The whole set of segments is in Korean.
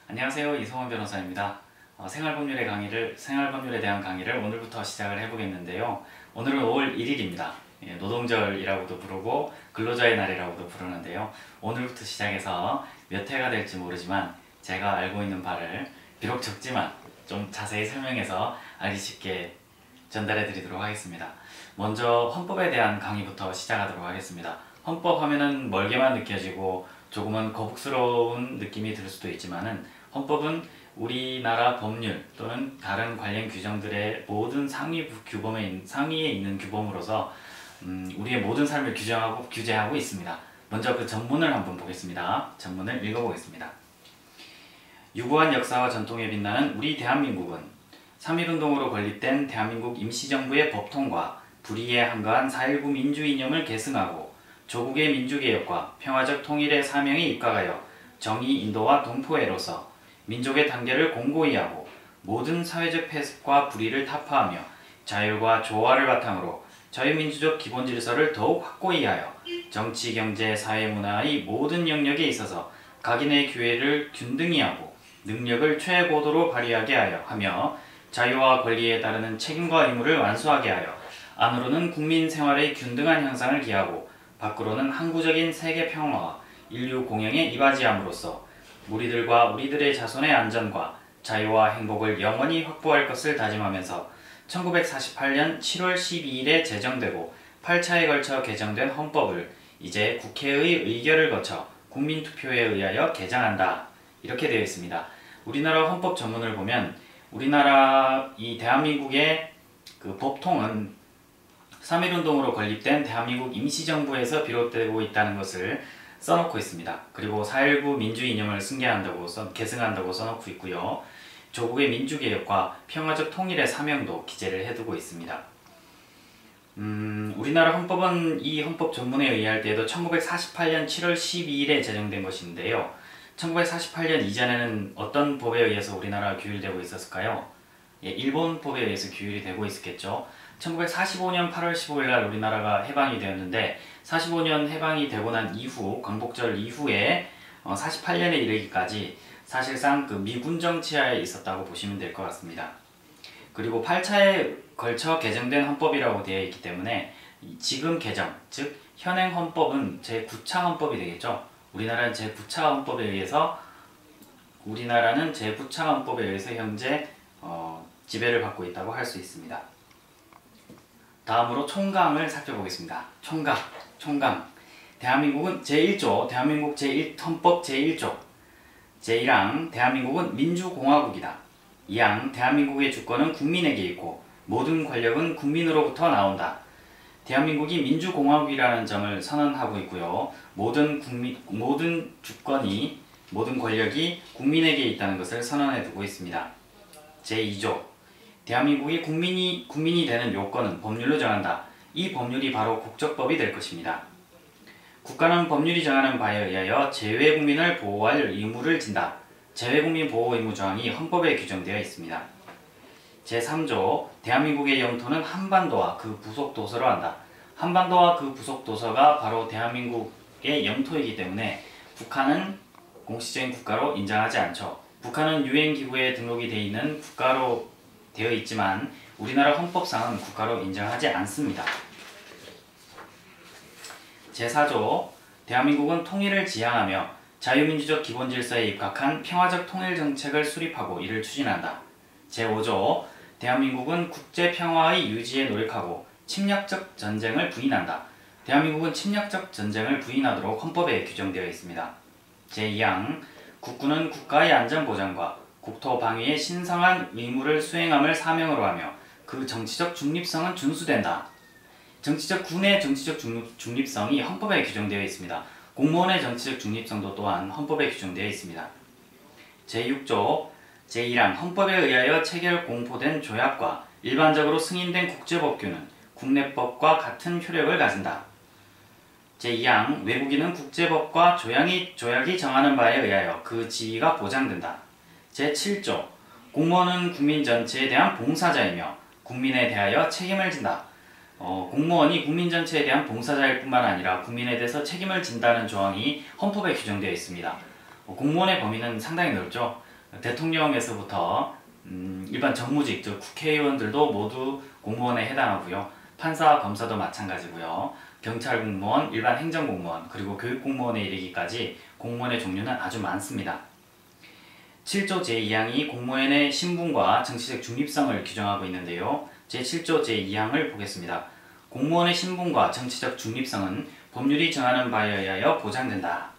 안녕하세요. 이성원 변호사입니다. 생활법률에 대한 강의를 오늘부터 시작을 해보겠는데요. 오늘은 5월 1일입니다. 노동절이라고도 부르고 근로자의 날이라고도 부르는데요. 오늘부터 시작해서 몇 회가 될지 모르지만 제가 알고 있는 바를 비록 적지만 좀 자세히 설명해서 알기 쉽게 전달해 드리도록 하겠습니다. 먼저 헌법에 대한 강의부터 시작하도록 하겠습니다. 헌법 하면은 멀게만 느껴지고 조금은 거북스러운 느낌이 들 수도 있지만은 헌법은 우리나라 법률 또는 다른 관련 규정들의 모든 상위에 있는 규범으로서 우리의 모든 삶을 규제하고 있습니다. 먼저 그 전문을 한번 보겠습니다. 전문을 읽어보겠습니다. 유구한 역사와 전통에 빛나는 우리 대한민국은 3.1운동으로 건립된 대한민국 임시정부의 법통과 불의에 한가한 4.19 민주이념을 계승하고 조국의 민주개혁과 평화적 통일의 사명에 입각하여 정의 인도와 동포애로서 민족의 단계를 공고히 하고 모든 사회적 폐습과 불의를 타파하며 자율과 조화를 바탕으로 자유민주적 기본질서를 더욱 확고히 하여 정치, 경제, 사회, 문화의 모든 영역에 있어서 각인의 기회를 균등히 하고 능력을 최고도로 발휘하게 하며 자유와 권리에 따르는 책임과 의무를 완수하게 하여 안으로는 국민 생활의 균등한 향상을 기하고 밖으로는 항구적인 세계 평화와 인류 공영에 이바지함으로써 우리들과 우리들의 자손의 안전과 자유와 행복을 영원히 확보할 것을 다짐하면서 1948년 7월 12일에 제정되고 8차에 걸쳐 개정된 헌법을 이제 국회의 의결을 거쳐 국민투표에 의하여 개정한다. 이렇게 되어 있습니다. 우리나라 헌법 전문을 보면 우리나라 이 대한민국의 그 법통은 3.1운동으로 건립된 대한민국 임시정부에서 비롯되고 있다는 것을 써놓고 있습니다. 그리고 4.19 민주이념을 계승한다고 써놓고 있고요. 조국의 민주개혁과 평화적 통일의 사명도 기재를 해두고 있습니다. 우리나라 헌법은 이 헌법 전문에 의할 때에도 1948년 7월 12일에 제정된 것인데요. 1948년 이전에는 어떤 법에 의해서 우리나라가 규율되고 있었을까요? 일본 법에 의해서 규율이 되고 있었겠죠. 1945년 8월 15일 날 우리나라가 해방이 되었는데 45년 해방이 되고 난 이후 광복절 이후에 48년에 이르기까지 사실상 그 미군 정치하에 있었다고 보시면 될 것 같습니다. 그리고 8차에 걸쳐 개정된 헌법이라고 되어 있기 때문에 지금 개정, 즉 현행 헌법은 제9차 헌법이 되겠죠. 우리나라는 제9차 헌법에 의해서 현재 지배를 받고 있다고 할 수 있습니다. 다음으로 총강을 살펴보겠습니다. 총강. 대한민국은 제1조, 대한민국 헌법 제1조. 제1항, 대한민국은 민주공화국이다. 2항, 대한민국의 주권은 국민에게 있고 모든 권력은 국민으로부터 나온다. 대한민국이 민주공화국이라는 점을 선언하고 있고요. 모든 권력이 국민에게 있다는 것을 선언해 두고 있습니다. 제2조, 대한민국이 국민이 되는 요건은 법률로 정한다. 이 법률이 바로 국적법이 될 것입니다. 국가는 법률이 정하는 바에 의하여 재외국민을 보호할 의무를 진다. 재외국민 보호 의무 조항이 헌법에 규정되어 있습니다. 제3조, 대한민국의 영토는 한반도와 그 부속 도서로 한다. 한반도와 그 부속 도서가 바로 대한민국의 영토이기 때문에 북한은 공식적인 국가로 인정하지 않죠. 북한은 유엔기구에 등록이 되어 있는 국가로 되어 있지만 우리나라 헌법상은 국가로 인정하지 않습니다. 제4조, 대한민국은 통일을 지향하며 자유민주적 기본질서에 입각한 평화적 통일정책을 수립하고 이를 추진한다. 제5조, 대한민국은 국제평화의 유지에 노력하고 침략적 전쟁을 부인한다. 대한민국은 침략적 전쟁을 부인하도록 헌법에 규정되어 있습니다. 제2항, 국군은 국가의 안전보장과 국토 방위의 신성한 의무를 수행함을 사명으로 하며 그 정치적 중립성은 준수된다. 군의 정치적 중립성이 헌법에 규정되어 있습니다. 공무원의 정치적 중립성도 또한 헌법에 규정되어 있습니다. 제6조, 제1항, 헌법에 의하여 체결 공포된 조약과 일반적으로 승인된 국제법규는 국내법과 같은 효력을 가진다. 제2항, 외국인은 국제법과 조약이 정하는 바에 의하여 그 지위가 보장된다. 제7조, 공무원은 국민 전체에 대한 봉사자이며 국민에 대하여 책임을 진다. 공무원이 국민 전체에 대한 봉사자일 뿐만 아니라 국민에 대해서 책임을 진다는 조항이 헌법에 규정되어 있습니다. 공무원의 범위는 상당히 넓죠. 대통령에서부터 일반 정무직, 즉 국회의원들도 모두 공무원에 해당하고요. 판사와 검사도 마찬가지고요. 경찰 공무원, 일반 행정공무원, 그리고 교육공무원에 이르기까지 공무원의 종류는 아주 많습니다. 7조 제2항이 공무원의 신분과 정치적 중립성을 규정하고 있는데요. 제7조 제2항을 보겠습니다. 공무원의 신분과 정치적 중립성은 법률이 정하는 바에 의하여 보장된다.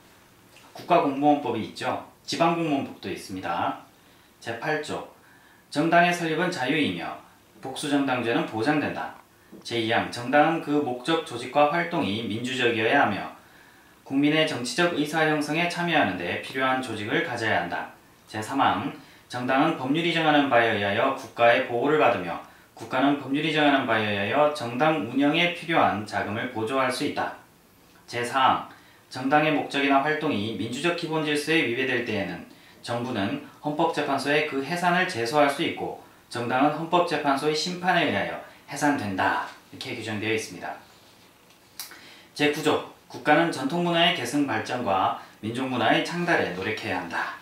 국가공무원법이 있죠. 지방공무원법도 있습니다. 제8조 정당의 설립은 자유이며 복수정당제는 보장된다. 제2항 정당은 그 목적, 조직과 활동이 민주적이어야 하며 국민의 정치적 의사 형성에 참여하는 데 필요한 조직을 가져야 한다. 제3항 정당은 법률이 정하는 바에 의하여 국가의 보호를 받으며 국가는 법률이 정하는 바에 의하여 정당 운영에 필요한 자금을 보조할 수 있다. 제4항 정당의 목적이나 활동이 민주적 기본 질서에 위배될 때에는 정부는 헌법재판소에 그 해산을 제소할 수 있고 정당은 헌법재판소의 심판에 의하여 해산된다. 이렇게 규정되어 있습니다. 제9조 국가는 전통문화의 계승 발전과 민족문화의 창달에 노력해야 한다.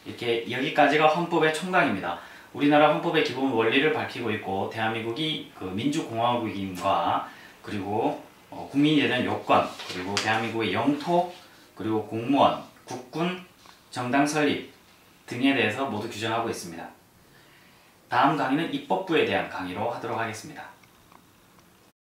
이렇게 여기까지가 헌법의 총강입니다. 우리나라 헌법의 기본 원리를 밝히고 있고 대한민국이 그 민주공화국임과 그리고 국민이 되는 요건, 그리고 대한민국의 영토, 그리고 공무원, 국군, 정당 설립 등에 대해서 모두 규정하고 있습니다. 다음 강의는 입법부에 대한 강의로 하도록 하겠습니다.